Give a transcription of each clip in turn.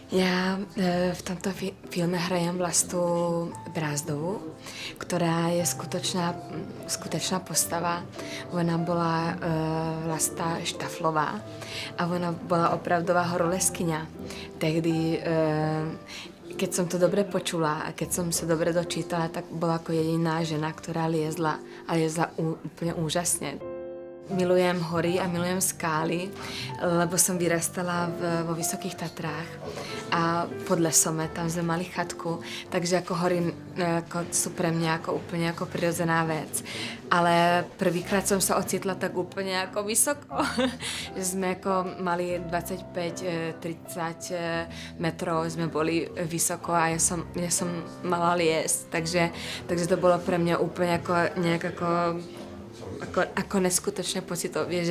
Ja v tomto filme hrajem Vlastu Brázdovu, ktorá je skutočná postava. Ona bola Vlasta Štaflová a ona bola opravdová horoleskyňa. Tehdy, keď som to dobre počula a keď som sa dobre dočítala, tak bola ako jediná žena, ktorá liezla a liezla úplne úžasne. Milujem hory a milujem skály, lebo som vyrastala vo Vysokých Tatrách a pod Lesome, tam sme mali chatku, takže ako hory sú pre mňa úplne prirodzená vec. Ale prvýkrát som sa ocitla tak úplne ako vysoko, že sme ako mali 25-30 metrov, sme boli vysoko a ja som mala liesť, takže to bolo pre mňa úplne ako neskutočné pocitovie,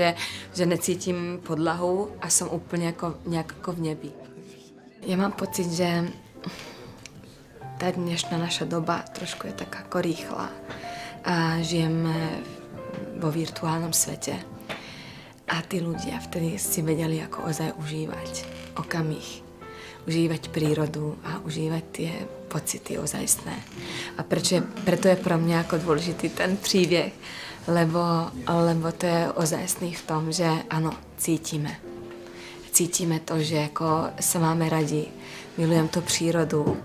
že necítim podlahu a som úplne nejak v nebi. Ja mám pocit, že tá dnešná naša doba trošku je tak ako rýchla a žijeme vo virtuálnom svete. A tí ľudia vtedy si vedeli ako ozaj užívať okamih, užívať prírodu a užívať tie pocity ozajstné. A preto je pro mňa ako dôležitý ten príbeh, lebo to je ozajstný v tom, že áno, cítime. Cítime to, že ako sa máme radi, milujem tú prírodu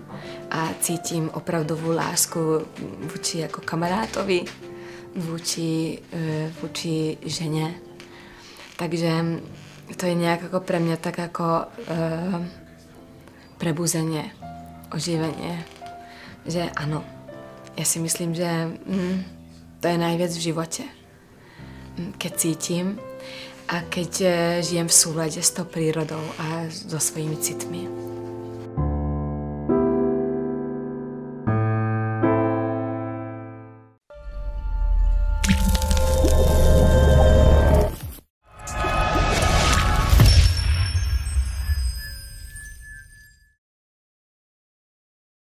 a cítim opravdovú lásku voči ako kamarátovi, voči žene. Takže to je nejak ako pre mňa tak ako prebúzenie, oživenie, že áno, ja si myslím, že to je najviac v živote. Keď cítim a keď žijem v súlade s tou prírodou a so svojimi citmi.